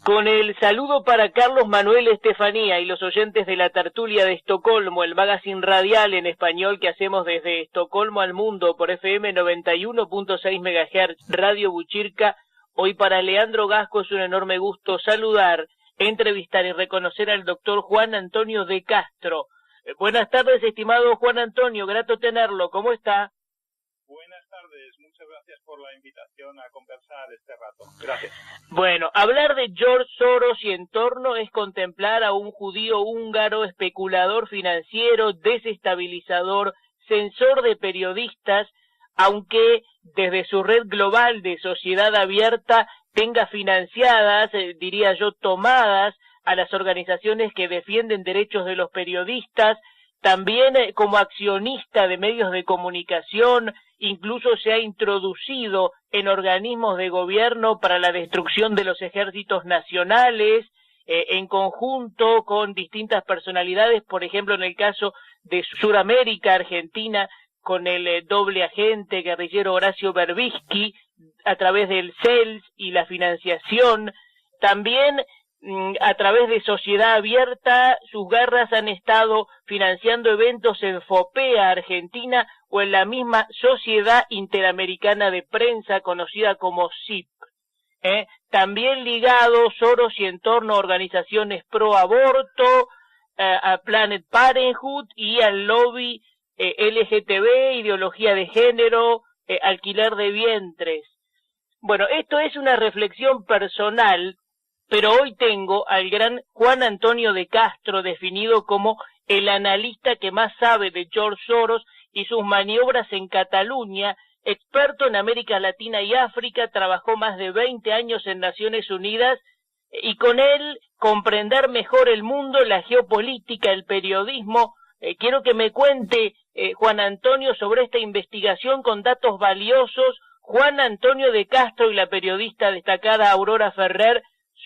Con el saludo para Carlos Manuel Estefanía y los oyentes de la tertulia de Estocolmo, el magazine radial en español que hacemos desde Estocolmo al mundo por FM 91.6 MHz, Radio Buchirca. Hoy para Leandro Gasco es un enorme gusto saludar, entrevistar y reconocer al doctor Juan Antonio de Castro. Buenas tardes, estimado Juan Antonio, grato tenerlo, ¿cómo está? Buenas tardes, muchas gracias por la invitación a conversar este rato. Gracias. Bueno, hablar de George Soros y entorno es contemplar a un judío húngaro, especulador financiero, desestabilizador, censor de periodistas, aunque desde su red global de sociedad abierta tenga financiadas, diría yo, tomadas a las organizaciones que defienden derechos de los periodistas, también como accionista de medios de comunicación, incluso se ha introducido en organismos de gobierno para la destrucción de los ejércitos nacionales, en conjunto con distintas personalidades, por ejemplo en el caso de Sudamérica, Argentina, con el doble agente guerrillero Horacio Berbisky, a través del CELS y la financiación. También a través de Sociedad Abierta, sus garras han estado financiando eventos en FOPEA, Argentina, o en la misma Sociedad Interamericana de Prensa, conocida como SIP. También ligado Soros y entorno a organizaciones pro aborto, a Planet Parenthood y al lobby LGTB, ideología de género, alquiler de vientres. Bueno, esto es una reflexión personal, pero hoy tengo al gran Juan Antonio de Castro, definido como el analista que más sabe de George Soros y sus maniobras en Cataluña, experto en América Latina y África, trabajó más de 20 años en Naciones Unidas, y con él comprender mejor el mundo, la geopolítica, el periodismo. Quiero que me cuente, Juan Antonio, sobre esta investigación con datos valiosos. Juan Antonio de Castro y la periodista destacada Aurora Ferrer,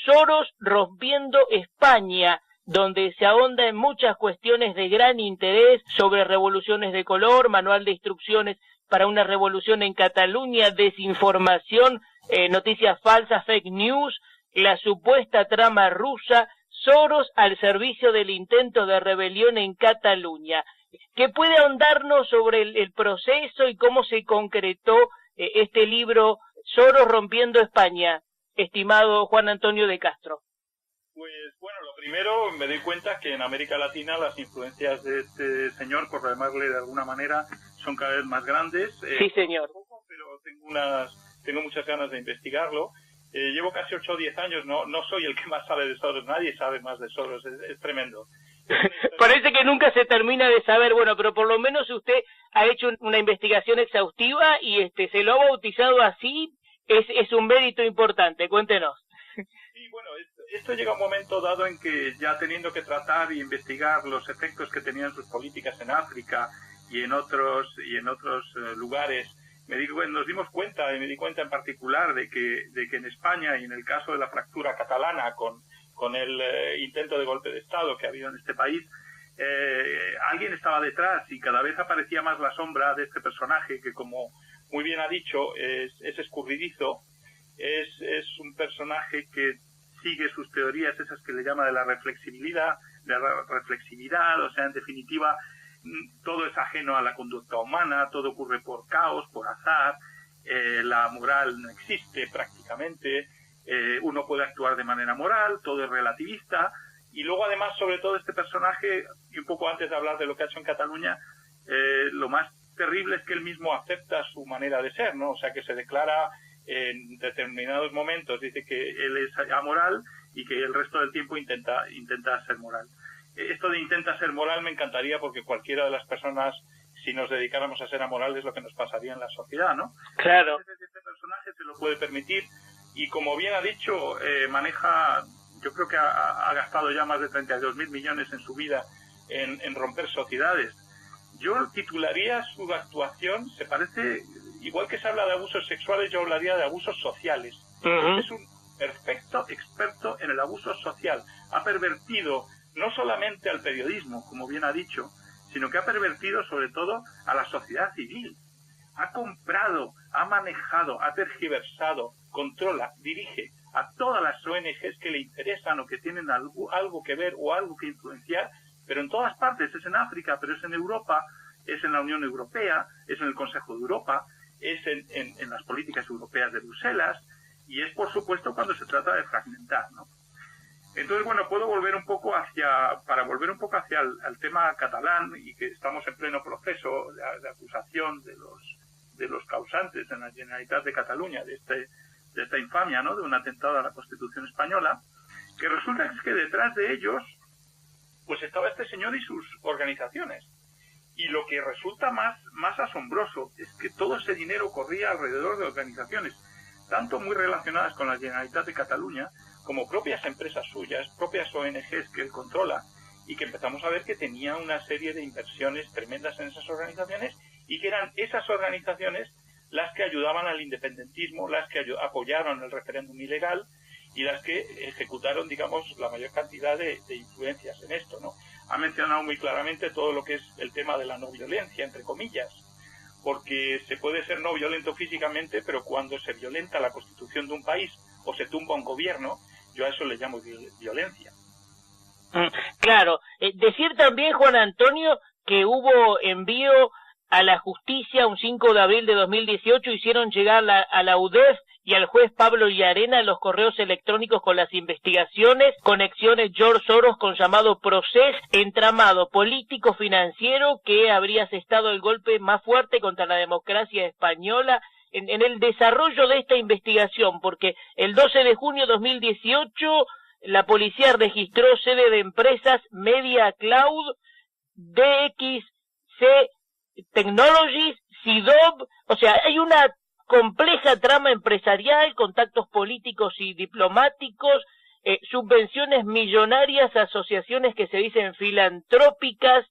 Soros rompiendo España, donde se ahonda en muchas cuestiones de gran interés sobre revoluciones de color, manual de instrucciones para una revolución en Cataluña, desinformación, noticias falsas, fake news, la supuesta trama rusa, Soros al servicio del intento de rebelión en Cataluña. ¿Qué puede ahondarnos sobre el proceso y cómo se concretó este libro, Soros rompiendo España, estimado Juan Antonio de Castro? Pues bueno, lo primero, me doy cuenta que en América Latina las influencias de este señor, por llamarle de alguna manera, son cada vez más grandes. Sí, señor. Pero tengo muchas ganas de investigarlo. Llevo casi 8 o 10 años, no soy el que más sabe de Soros, nadie sabe más de Soros, es tremendo. Parece que nunca se termina de saber, bueno, pero por lo menos usted ha hecho una investigación exhaustiva y se lo ha bautizado así, es un mérito importante, cuéntenos. Sí, bueno, esto llega a un momento dado en que ya teniendo que tratar y investigar los efectos que tenían sus políticas en África y en otros lugares, nos dimos cuenta, y me di cuenta en particular de que en España y en el caso de la fractura catalana con el intento de golpe de Estado que ha habido en este país, alguien estaba detrás y cada vez aparecía más la sombra de este personaje que, como muy bien ha dicho, es escurridizo, es un personaje que sigue sus teorías, esas que le llama de la reflexividad, o sea, en definitiva, todo es ajeno a la conducta humana, todo ocurre por caos, por azar, la moral no existe prácticamente, uno puede actuar de manera moral, todo es relativista, y luego además, sobre todo este personaje, y un poco antes de hablar de lo que ha hecho en Cataluña, lo más terrible es que él mismo acepta su manera de ser, ¿no? O sea, que se declara en determinados momentos, dice que él es amoral y que el resto del tiempo intenta ser moral. Esto de intenta ser moral me encantaría, porque cualquiera de las personas, si nos dedicáramos a ser amorales, lo que nos pasaría en la sociedad, ¿no? Claro. Este personaje se lo puede permitir y, como bien ha dicho, maneja, yo creo que ha gastado ya más de 32.000 millones en su vida en romper sociedades. Yo titularía su actuación, se parece, igual que se habla de abusos sexuales, yo hablaría de abusos sociales. Uh-huh. Es un perfecto experto en el abuso social. Ha pervertido no solamente al periodismo, como bien ha dicho, sino que ha pervertido sobre todo a la sociedad civil. Ha comprado, ha manejado, ha tergiversado, controla, dirige a todas las ONGs que le interesan o que tienen algo que ver o algo que influenciar, pero en todas partes, es en África, pero es en Europa, es en la Unión Europea, es en el Consejo de Europa, es en las políticas europeas de Bruselas, y es por supuesto cuando se trata de fragmentar, ¿no? Entonces, bueno, puedo volver un poco para volver un poco hacia el tema catalán, y que estamos en pleno proceso de acusación de los causantes en la Generalitat de Cataluña de esta infamia, ¿no?, de un atentado a la Constitución española, que resulta que detrás de ellos pues estaba este señor y sus organizaciones. Y lo que resulta más asombroso es que todo ese dinero corría alrededor de organizaciones, tanto muy relacionadas con la Generalitat de Cataluña, como propias empresas suyas, propias ONGs que él controla, y que empezamos a ver que tenía una serie de inversiones tremendas en esas organizaciones, y que eran esas organizaciones las que ayudaban al independentismo, las que apoyaron el referéndum ilegal, y las que ejecutaron, digamos, la mayor cantidad de influencias en esto, ¿no? Ha mencionado muy claramente todo lo que es el tema de la no violencia, entre comillas, porque se puede ser no violento físicamente, pero cuando se violenta la Constitución de un país o se tumba un gobierno, yo a eso le llamo violencia. Claro. Decir también, Juan Antonio, que hubo envío a la justicia un 5 de abril de 2018, hicieron llegar a la UDEF y al juez Pablo Llarena los correos electrónicos con las investigaciones, conexiones George Soros con llamado Procés, entramado político financiero que habría asestado el golpe más fuerte contra la democracia española en el desarrollo de esta investigación, porque el 12 de junio de 2018 la policía registró sede de empresas Media Cloud, DXC Technologies, CIDOB, o sea, hay una compleja trama empresarial, contactos políticos y diplomáticos, subvenciones millonarias a asociaciones que se dicen filantrópicas,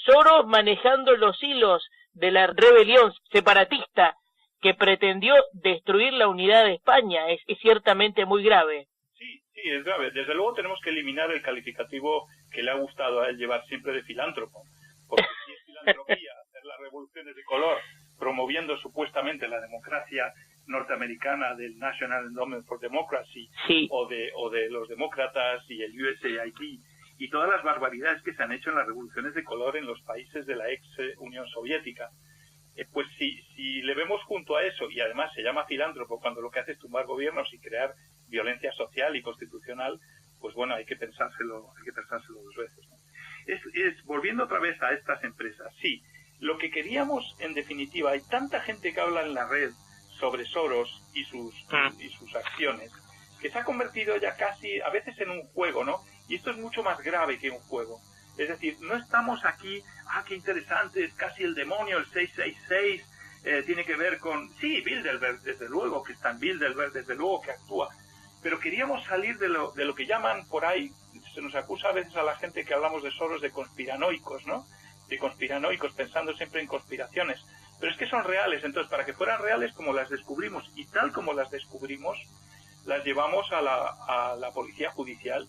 Soros manejando los hilos de la rebelión separatista que pretendió destruir la unidad de España. Es ciertamente muy grave. Sí, es grave. Desde luego tenemos que eliminar el calificativo que le ha gustado a él llevar siempre de filántropo, porque si es filantropía hacer las revoluciones de color promoviendo supuestamente la democracia norteamericana del National Endowment for Democracy, sí, o de los demócratas y el USAID y todas las barbaridades que se han hecho en las revoluciones de color en los países de la ex Unión Soviética, pues si le vemos junto a eso, y además se llama filántropo cuando lo que hace es tumbar gobiernos y crear violencia social y constitucional, pues bueno, hay que pensárselo dos veces, ¿no? Volviendo otra vez a estas empresas, sí, lo que queríamos, en definitiva, hay tanta gente que habla en la red sobre Soros y sus acciones, que se ha convertido ya casi, a veces, en un juego, ¿no? Y esto es mucho más grave que un juego. Es decir, no estamos aquí, qué interesante, es casi el demonio, el 666, tiene que ver con, sí, Bilderberg, desde luego que está en Bilderberg, desde luego que actúa, pero queríamos salir de lo que llaman por ahí, se nos acusa a veces a la gente que hablamos de Soros de conspiranoicos, ¿no? De conspiranoicos, pensando siempre en conspiraciones, pero es que son reales. Entonces, para que fueran reales, como las descubrimos, y tal como las descubrimos, las llevamos a la policía judicial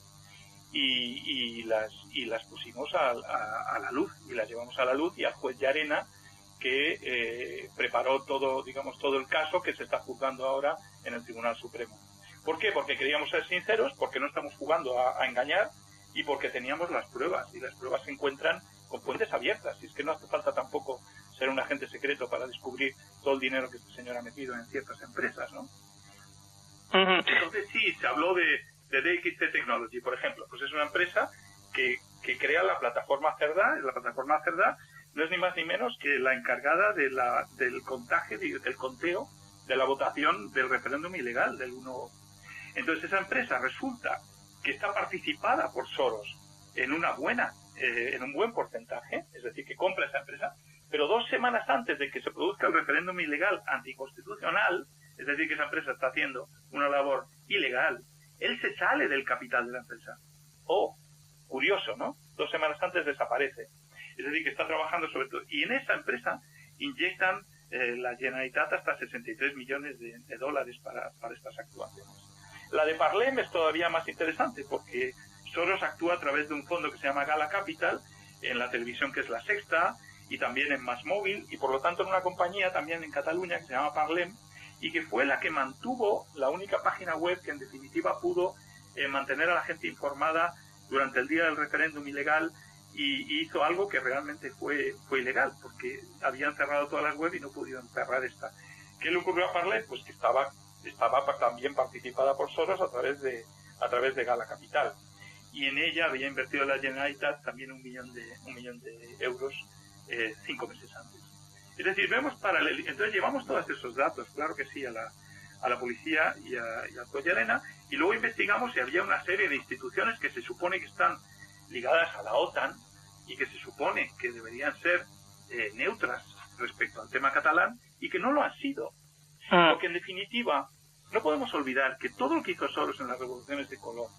y las pusimos a la luz, y las llevamos a la luz, y al juez Llarena, que preparó todo el caso que se está juzgando ahora en el Tribunal Supremo. ¿Por qué? Porque queríamos ser sinceros, porque no estamos jugando a engañar, y porque teníamos las pruebas, y las pruebas se encuentran con fuentes abiertas, y es que no hace falta tampoco ser un agente secreto para descubrir todo el dinero que este señor ha metido en ciertas empresas, ¿no? Uh-huh. Entonces sí, se habló de DXC Technology, por ejemplo, pues es una empresa que crea la plataforma Cerdá. La plataforma Cerdá no es ni más ni menos que la encargada del conteo de la votación del referéndum ilegal del 1. Entonces esa empresa resulta que está participada por Soros en un buen porcentaje, es decir, que compra esa empresa, pero 2 semanas antes de que se produzca el referéndum ilegal anticonstitucional, es decir, que esa empresa está haciendo una labor ilegal, él se sale del capital de la empresa. Curioso, ¿no? 2 semanas antes desaparece. Es decir, que está trabajando sobre todo. Y en esa empresa inyectan la Generalitat hasta 63 millones de dólares para estas actuaciones. La de Parlem es todavía más interesante, porque Soros actúa a través de un fondo que se llama Gala Capital, en la televisión que es La Sexta, y también en MásMóvil, y por lo tanto en una compañía también en Cataluña que se llama Parlem, y que fue la que mantuvo la única página web que en definitiva pudo mantener a la gente informada durante el día del referéndum ilegal, y hizo algo que realmente fue ilegal, porque habían cerrado todas las webs y no pudieron cerrar esta. ¿Qué le ocurrió a Parler? Pues que estaba también participada por Soros a través de Gala Capital, y en ella había invertido la Generalitat también un millón de euros 5 meses antes. Es decir, vemos entonces llevamos todos esos datos, claro que sí, a la policía y a Collarena, y luego investigamos si había una serie de instituciones que se supone que están ligadas a la OTAN y que se supone que deberían ser neutras respecto al tema catalán, y que no lo han sido. Porque en definitiva no podemos olvidar que todo lo que hizo Soros en las revoluciones de color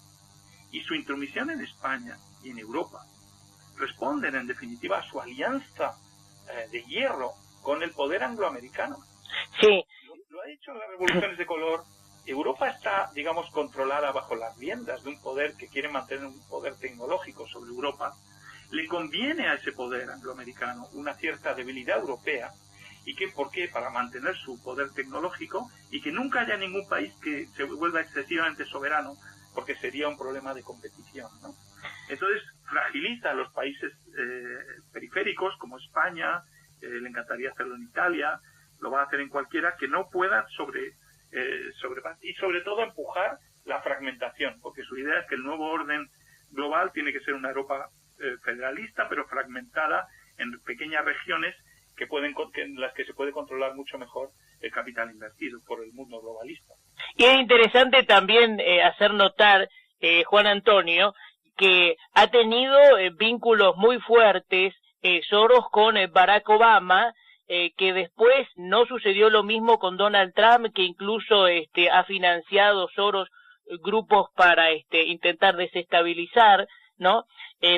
y su intromisión en España y en Europa responden en definitiva a su alianza de hierro con el poder angloamericano. Sí. Lo ha hecho en las revoluciones de color. Europa está, digamos, controlada bajo las riendas de un poder que quiere mantener un poder tecnológico sobre Europa. Le conviene a ese poder angloamericano una cierta debilidad europea. ¿Y qué? ¿Por qué? Para mantener su poder tecnológico, y que nunca haya ningún país que se vuelva excesivamente soberano, porque sería un problema de competición, ¿no? Entonces fragiliza a los países periféricos como España, le encantaría hacerlo en Italia, lo va a hacer en cualquiera, que no puedan y sobre todo empujar la fragmentación, porque su idea es que el nuevo orden global tiene que ser una Europa federalista, pero fragmentada en pequeñas regiones en las que se puede controlar mucho mejor el capital invertido por el mundo globalista. Y es interesante también hacer notar, Juan Antonio, que ha tenido vínculos muy fuertes Soros con Barack Obama, que después no sucedió lo mismo con Donald Trump, que incluso ha financiado Soros grupos para intentar desestabilizar, ¿no?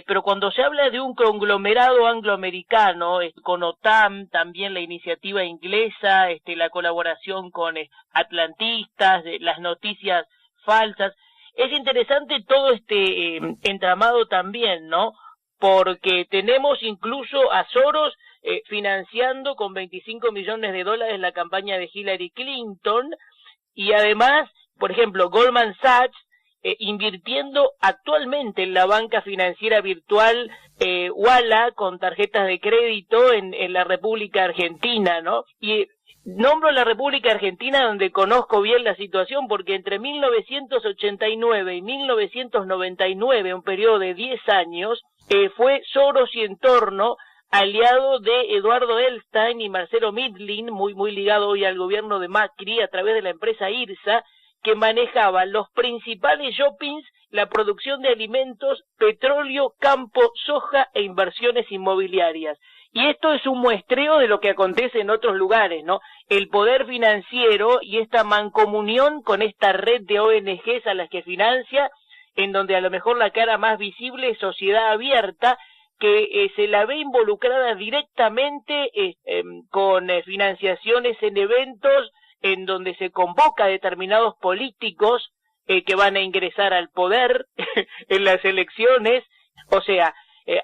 Pero cuando se habla de un conglomerado angloamericano, con OTAN, también la iniciativa inglesa, la colaboración con atlantistas, las noticias falsas, es interesante todo entramado también, ¿no? Porque tenemos incluso a Soros financiando con $25 millones la campaña de Hillary Clinton, y además, por ejemplo, Goldman Sachs invirtiendo actualmente en la banca financiera virtual Ualá con tarjetas de crédito en la República Argentina, ¿no? Y nombro la República Argentina donde conozco bien la situación, porque entre 1989 y 1999, un periodo de 10 años, fue Soros y Entorno, aliado de Eduardo Elstein y Marcelo Midlin, muy ligado hoy al gobierno de Macri, a través de la empresa IRSA, que manejaba los principales shoppings, la producción de alimentos, petróleo, campo, soja e inversiones inmobiliarias. Y esto es un muestreo de lo que acontece en otros lugares, ¿no? El poder financiero y esta mancomunión con esta red de ONGs a las que financia, en donde a lo mejor la cara más visible es Sociedad Abierta, que se la ve involucrada directamente con financiaciones en eventos en donde se convoca a determinados políticos que van a ingresar al poder en las elecciones. O sea,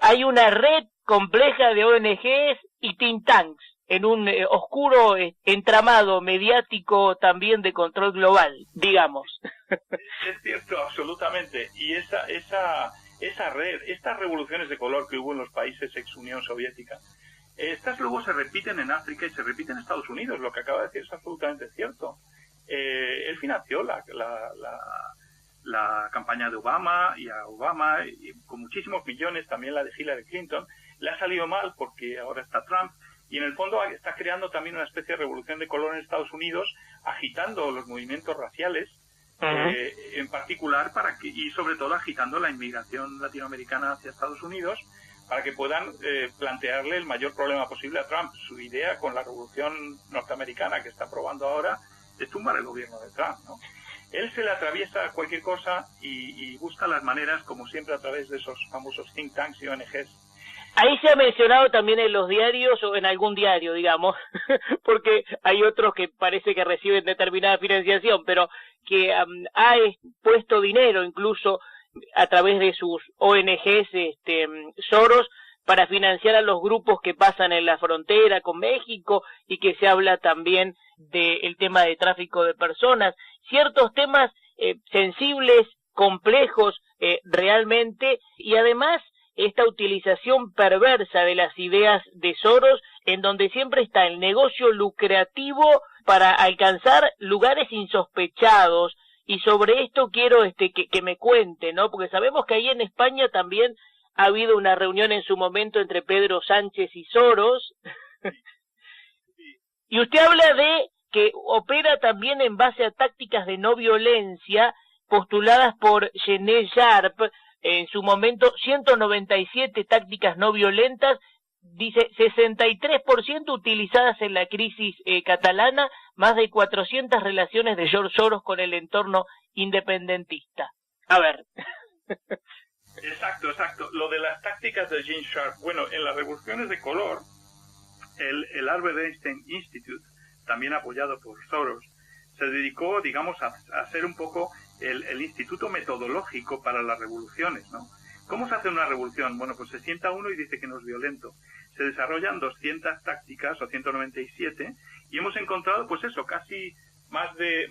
hay una red compleja de ONGs y think tanks en un oscuro entramado mediático también de control global, digamos. Es cierto, absolutamente. Y esa red, estas revoluciones de color que hubo en los países ex Unión Soviética, estas luego se repiten en África y se repiten en Estados Unidos. Lo que acaba de decir es absolutamente cierto. Él financió la campaña de Obama, y a Obama y con muchísimos millones, también la de Hillary Clinton. Le ha salido mal porque ahora está Trump, y en el fondo está creando también una especie de revolución de color en Estados Unidos, agitando los movimientos raciales, en particular, y sobre todo agitando la inmigración latinoamericana hacia Estados Unidos, para que puedan plantearle el mayor problema posible a Trump. Su idea con la revolución norteamericana que está probando ahora es tumbar el gobierno de Trump, ¿no? Él se le atraviesa cualquier cosa y busca las maneras, como siempre, a través de esos famosos think tanks y ONGs. Ahí se ha mencionado también en los diarios, o en algún diario, digamos, porque hay otros que parece que reciben determinada financiación, pero que ha puesto dinero incluso a través de sus ONGs, Soros, para financiar a los grupos que pasan en la frontera con México, y que se habla también del tema de tráfico de personas, ciertos temas sensibles, complejos realmente, y además esta utilización perversa de las ideas de Soros, en donde siempre está el negocio lucrativo para alcanzar lugares insospechados. Y sobre esto quiero que me cuente, ¿no? Porque sabemos que ahí en España también ha habido una reunión en su momento entre Pedro Sánchez y Soros. Y usted habla de que opera también en base a tácticas de no violencia postuladas por René Sharp, en su momento 197 tácticas no violentas, dice 63% utilizadas en la crisis catalana, más de 400 relaciones de George Soros con el entorno independentista. A ver. Exacto. Lo de las tácticas de Gene Sharp, bueno, en las revoluciones de color, el Albert Einstein Institute, también apoyado por Soros, se dedicó, digamos, a hacer un poco el instituto metodológico para las revoluciones, ¿no? ¿Cómo se hace una revolución? Bueno, pues se sienta uno y dice que no es violento. Se desarrollan 200 tácticas o 197 y hemos encontrado, pues eso, casi más de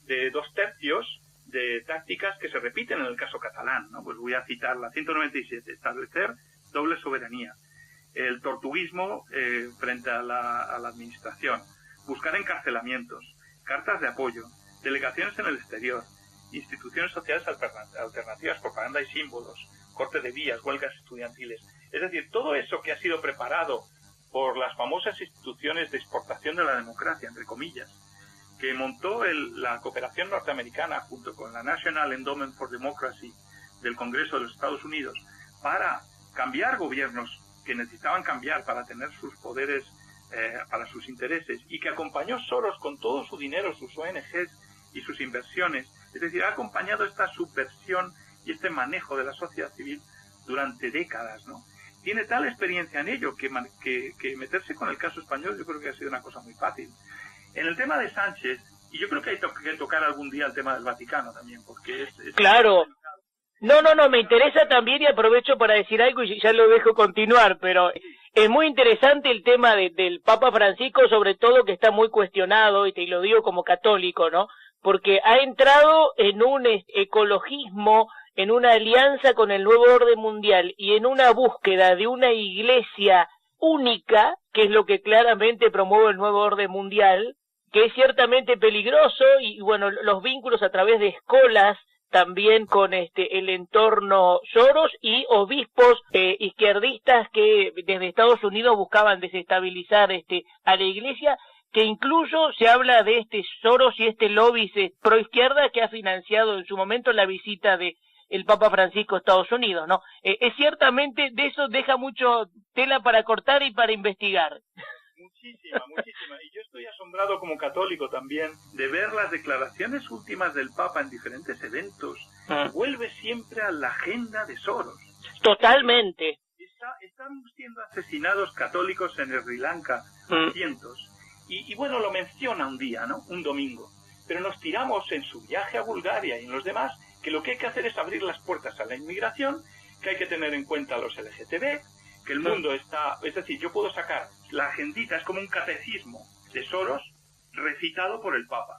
2/3 de tácticas que se repiten en el caso catalán, ¿no? Pues voy a citar la 197, establecer doble soberanía, el tortuguismo frente a la administración, buscar encarcelamientos, cartas de apoyo, delegaciones en el exterior, instituciones sociales alternativas, propaganda y símbolos, corte de vías, huelgas estudiantiles. Es decir, todo eso que ha sido preparado por las famosas instituciones de exportación de la democracia, entre comillas, que montó la cooperación norteamericana junto con la National Endowment for Democracy del Congreso de los Estados Unidos para cambiar gobiernos que necesitaban cambiar para tener sus poderes para sus intereses, y que acompañó Soros con todo su dinero, sus ONGs y sus inversiones. Es decir, ha acompañado esta subversión y este manejo de la sociedad civil durante décadas, ¿no? Tiene tal experiencia en ello que meterse con el caso español yo creo que ha sido una cosa muy fácil. En el tema de Sánchez, y yo creo que hay que tocar algún día el tema del Vaticano también, porque es claro. No, me interesa también, y aprovecho para decir algo y ya lo dejo continuar, pero es muy interesante el tema del Papa Francisco, sobre todo que está muy cuestionado, y te lo digo como católico, ¿no? Porque ha entrado en un ecologismo, en una alianza con el nuevo orden mundial y en una búsqueda de una iglesia única, que es lo que claramente promueve el nuevo orden mundial, que es ciertamente peligroso, y bueno, los vínculos a través de escolas también con el entorno Soros, y obispos izquierdistas que desde Estados Unidos buscaban desestabilizar a la iglesia, que incluso se habla de Soros y lobby pro izquierda que ha financiado en su momento la visita de el Papa Francisco a Estados Unidos, ¿no? Es ciertamente, de eso deja mucho tela para cortar y para investigar. Muchísima. Y yo estoy asombrado como católico también de ver las declaraciones últimas del Papa en diferentes eventos. Vuelve siempre a la agenda de Soros. Totalmente. Están siendo asesinados católicos en Sri Lanka, cientos. Y bueno, lo menciona un día, ¿no? Un domingo. Pero nos tiramos en su viaje a Bulgaria y en los demás que lo que hay que hacer es abrir las puertas a la inmigración, que hay que tener en cuenta a los LGTB, que el mundo está... Es decir, yo puedo sacar la agendita, es como un catecismo de Soros recitado por el Papa.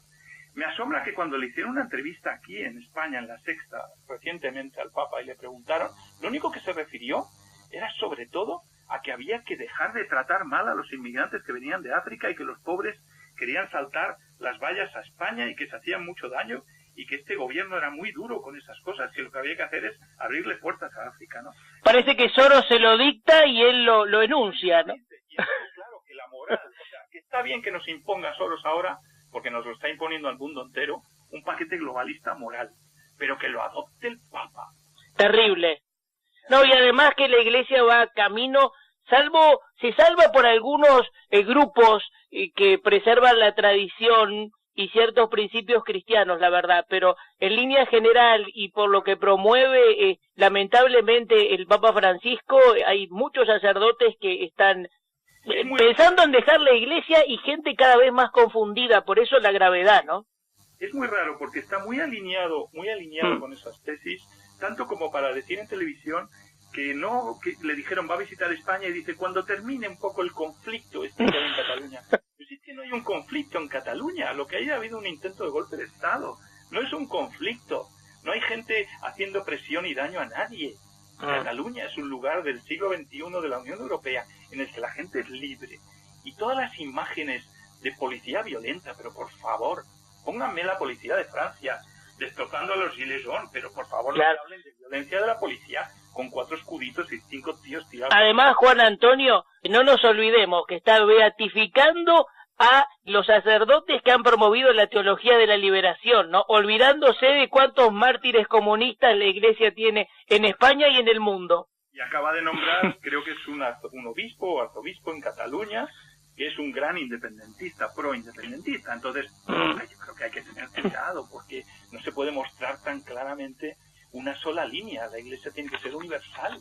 Me asombra que cuando le hicieron una entrevista aquí en España, en La Sexta, recientemente al Papa, y le preguntaron, lo único que se refirió era sobre todo a que había que dejar de tratar mal a los inmigrantes que venían de África y que los pobres querían saltar las vallas a España y que se hacían mucho daño y que este gobierno era muy duro con esas cosas, que lo que había que hacer es abrirle puertas a África, ¿no? Parece que Soros se lo dicta y él lo enuncia, ¿no? Y claro, que la moral, o sea, que está bien que nos imponga Soros ahora, porque nos lo está imponiendo al mundo entero, un paquete globalista moral, pero que lo adopte el Papa. Terrible. No, y además que la Iglesia va camino, se salva por algunos grupos que preservan la tradición y ciertos principios cristianos, la verdad, pero en línea general y por lo que promueve lamentablemente el Papa Francisco, hay muchos sacerdotes que están pensando en dejar la Iglesia y gente cada vez más confundida, por eso la gravedad, ¿no? Es muy raro porque está muy alineado con esas tesis, tanto como para decir en televisión que le dijeron va a visitar España y dice cuando termine un poco el conflicto que hay en Cataluña. Pues es que no hay un conflicto en Cataluña, lo que ha habido un intento de golpe de Estado, no es un conflicto, no hay gente haciendo presión y daño a nadie. Cataluña es un lugar del siglo XXI de la Unión Europea en el que la gente es libre. Y todas las imágenes de policía violenta, pero por favor, pónganme la policía de Francia destrozando a los gilets jaunes, pero por favor no hablen de violencia de la policía con 4 escuditos y 5 tíos tirados. Además, Juan Antonio, no nos olvidemos que está beatificando a los sacerdotes que han promovido la teología de la liberación, ¿no? Olvidándose de cuántos mártires comunistas la Iglesia tiene en España y en el mundo. Y acaba de nombrar, creo que es un obispo o arzobispo en Cataluña, que es un gran independentista, pro-independentista. Entonces, yo creo que hay que tener cuidado, porque no se puede mostrar tan claramente una sola línea. La Iglesia tiene que ser universal.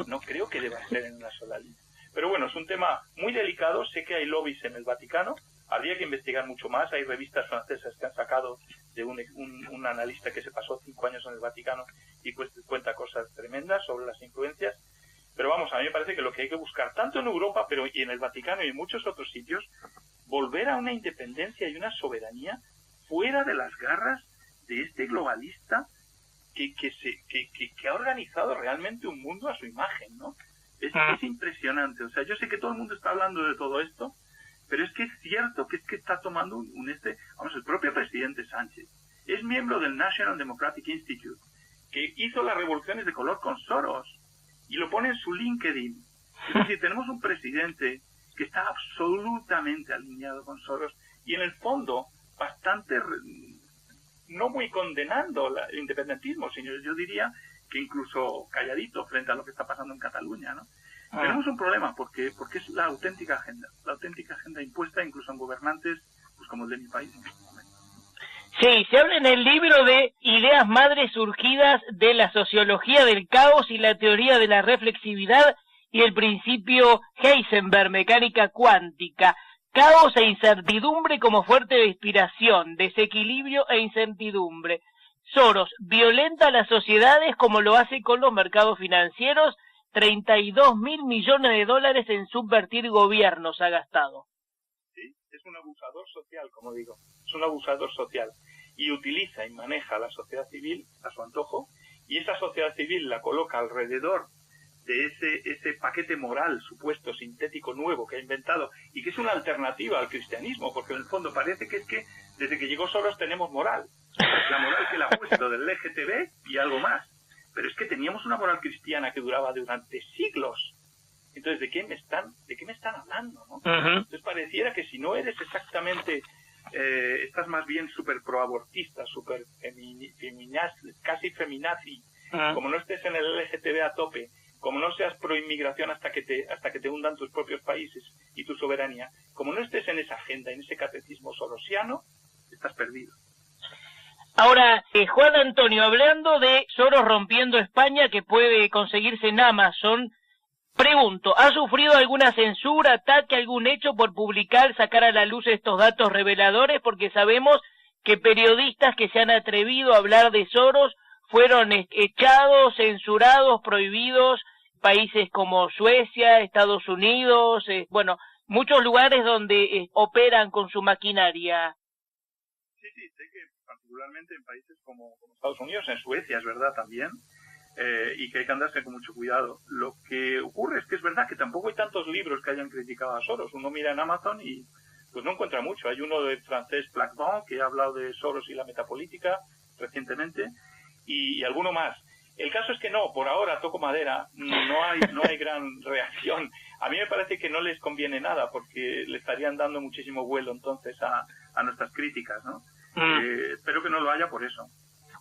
No creo que deba ser en una sola línea. Pero bueno, es un tema muy delicado. Sé que hay lobbies en el Vaticano. Habría que investigar mucho más. Hay revistas francesas que han sacado de un analista que se pasó 5 años en el Vaticano y pues cuenta cosas tremendas sobre las influencias. Pero vamos, a mí me parece que lo que hay que buscar, tanto en Europa pero y en el Vaticano y en muchos otros sitios, volver a una independencia y una soberanía fuera de las garras de este globalista que ha organizado realmente un mundo a su imagen, ¿no? Es impresionante. O sea, yo sé que todo el mundo está hablando de todo esto, pero es que es cierto que está tomando el propio presidente Sánchez es miembro del National Democratic Institute, que hizo las revoluciones de color con Soros, y lo pone en su LinkedIn. Es decir, tenemos un presidente que está absolutamente alineado con Soros y en el fondo bastante, no muy condenando el independentismo, sino yo diría que incluso calladito frente a lo que está pasando en Cataluña, ¿no? Tenemos un problema porque es la auténtica agenda impuesta incluso en gobernantes pues como el de mi país en este momento. Sí, se habla en el libro de ideas madres surgidas de la sociología del caos y la teoría de la reflexividad y el principio Heisenberg, mecánica cuántica. Caos e incertidumbre como fuente de inspiración, desequilibrio e incertidumbre. Soros violenta a las sociedades como lo hace con los mercados financieros. 32.000 millones de dólares en subvertir gobiernos ha gastado. Sí, es un abusador social, como digo, es un abusador social y utiliza y maneja a la sociedad civil a su antojo y esa sociedad civil la coloca alrededor de ese paquete moral supuesto sintético nuevo que ha inventado y que es una alternativa al cristianismo, porque en el fondo parece que es que desde que llegó Soros tenemos moral, la moral que le ha puesto del LGTB y algo más. Pero es que teníamos una moral cristiana que duraba durante siglos. Entonces, ¿de qué me están hablando, no? Entonces pareciera que si no eres exactamente, estás más bien súper proabortista, súper casi feminazi, como no estés en el LGTB a tope, como no seas proinmigración hasta que te hundan tus propios países y tu soberanía, como no estés en esa agenda, en ese catecismo sorosiano, estás perdido. Ahora, Juan Antonio, hablando de Soros rompiendo España, que puede conseguirse en Amazon, pregunto, ¿ha sufrido alguna censura, ataque, algún hecho por publicar, sacar a la luz estos datos reveladores? Porque sabemos que periodistas que se han atrevido a hablar de Soros fueron echados, censurados, prohibidos, países como Suecia, Estados Unidos, muchos lugares donde operan con su maquinaria. Sí, sé que particularmente en países como Estados Unidos, en Suecia es verdad también, y que hay que andarse con mucho cuidado. Lo que ocurre es que es verdad que tampoco hay tantos libros que hayan criticado a Soros. Uno mira en Amazon y pues no encuentra mucho. Hay uno del francés Plaquemont que ha hablado de Soros y la metapolítica recientemente y alguno más. El caso es que no, por ahora, toco madera, no hay gran reacción. A mí me parece que no les conviene nada porque le estarían dando muchísimo vuelo entonces a nuestras críticas, ¿no? Espero que no lo haya por eso.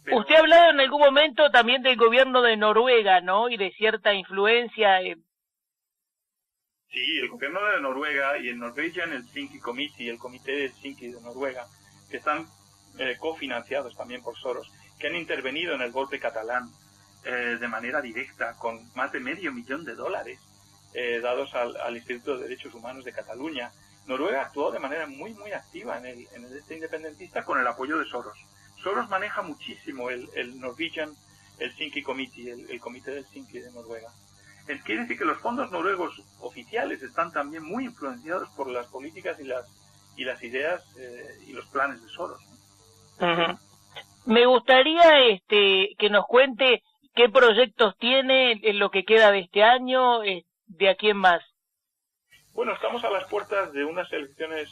Pero... Usted ha hablado en algún momento también del gobierno de Noruega, ¿no? Y de cierta influencia. Sí, el gobierno de Noruega y el Norwegian Helsinki Committee, el comité de Helsinki de Noruega, que están cofinanciados también por Soros, que han intervenido en el golpe catalán de manera directa con más de $500,000 dados al Instituto de Derechos Humanos de Cataluña. Noruega actuó de manera muy activa en este independentista con el apoyo de Soros. Soros maneja muchísimo el Norwegian Helsinki Committee, el comité de Helsinki de Noruega. Quiere decir que los fondos noruegos oficiales están también muy influenciados por las políticas y las ideas y los planes de Soros, ¿no? Uh-huh. Me gustaría que nos cuente qué proyectos tiene en lo que queda de este año, de aquí en más. Bueno, estamos a las puertas de unas elecciones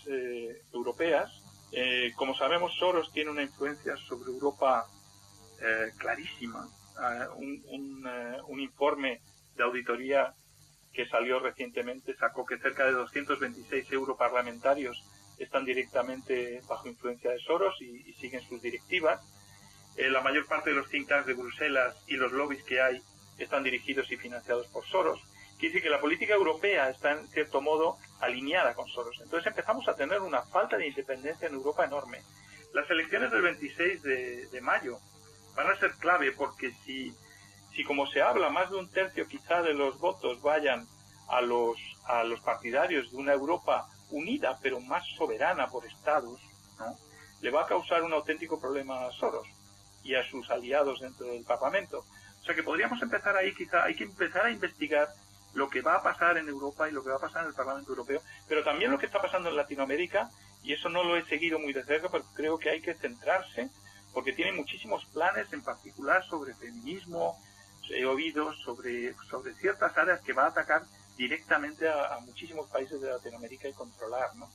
europeas. Como sabemos, Soros tiene una influencia sobre Europa clarísima. Un informe de auditoría que salió recientemente sacó que cerca de 226 europarlamentarios están directamente bajo influencia de Soros y siguen sus directivas. La mayor parte de los think tanks de Bruselas y los lobbies que hay están dirigidos y financiados por Soros. Quiere decir que la política europea está en cierto modo alineada con Soros. Entonces empezamos a tener una falta de independencia en Europa enorme. Las elecciones del 26 de mayo van a ser clave porque si como se habla, más de un tercio quizá de los votos vayan a los partidarios de una Europa unida pero más soberana por estados, ¿no?, le va a causar un auténtico problema a Soros y a sus aliados dentro del Parlamento. O sea que podríamos empezar ahí, quizá hay que empezar a investigar lo que va a pasar en Europa y lo que va a pasar en el Parlamento Europeo, pero también lo que está pasando en Latinoamérica, y eso no lo he seguido muy de cerca, pero creo que hay que centrarse, porque tiene muchísimos planes, en particular sobre feminismo, he oído sobre ciertas áreas que va a atacar directamente a muchísimos países de Latinoamérica y controlar, ¿no?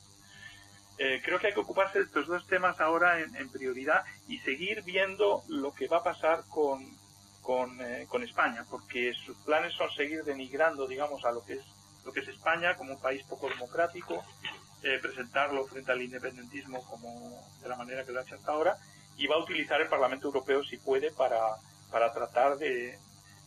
Creo que hay que ocuparse de estos dos temas ahora en prioridad y seguir viendo lo que va a pasar con España, porque sus planes son seguir denigrando, digamos, a lo que es España como un país poco democrático, presentarlo frente al independentismo como de la manera que lo ha hecho hasta ahora, y va a utilizar el Parlamento Europeo si puede para tratar de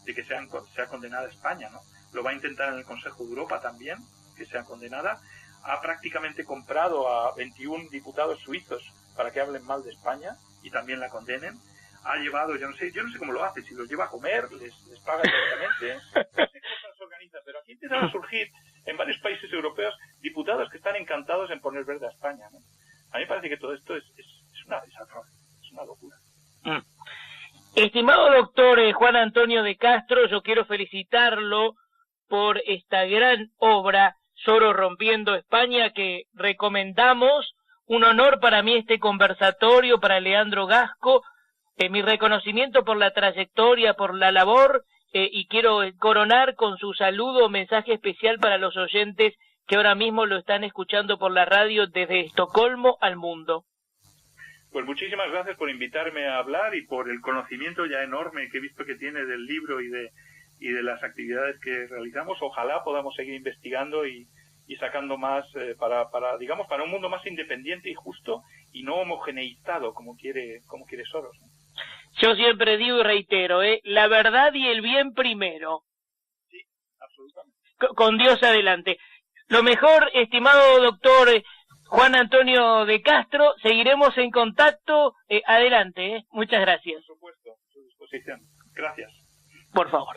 que sea condenada España, ¿no? Lo va a intentar en el Consejo de Europa también, que sea condenada. Ha prácticamente comprado a 21 diputados suizos para que hablen mal de España y también la condenen. Ha llevado, yo no sé cómo lo hace, si los lleva a comer, les paga directamente, no sé cómo se organiza, pero aquí empiezan a surgir en varios países europeos diputados que están encantados en poner verde a España, ¿no? A mí me parece que todo esto es una locura. Estimado doctor Juan Antonio de Castro, yo quiero felicitarlo por esta gran obra, Soros rompiendo España, que recomendamos. Un honor para mí este conversatorio, para Leandro Gasco, mi reconocimiento por la trayectoria, por la labor, y quiero coronar con su saludo, mensaje especial para los oyentes que ahora mismo lo están escuchando por la radio desde Estocolmo al mundo. Pues muchísimas gracias por invitarme a hablar y por el conocimiento ya enorme que he visto que tiene del libro y de las actividades que realizamos. Ojalá podamos seguir investigando y sacando más para un mundo más independiente y justo y no homogeneizado como quiere Soros. Yo siempre digo y reitero, la verdad y el bien primero. Sí, absolutamente. Con Dios adelante. Lo mejor, estimado doctor Juan Antonio de Castro, seguiremos en contacto. Adelante, muchas gracias. Por supuesto, a su disposición. Gracias. Por favor.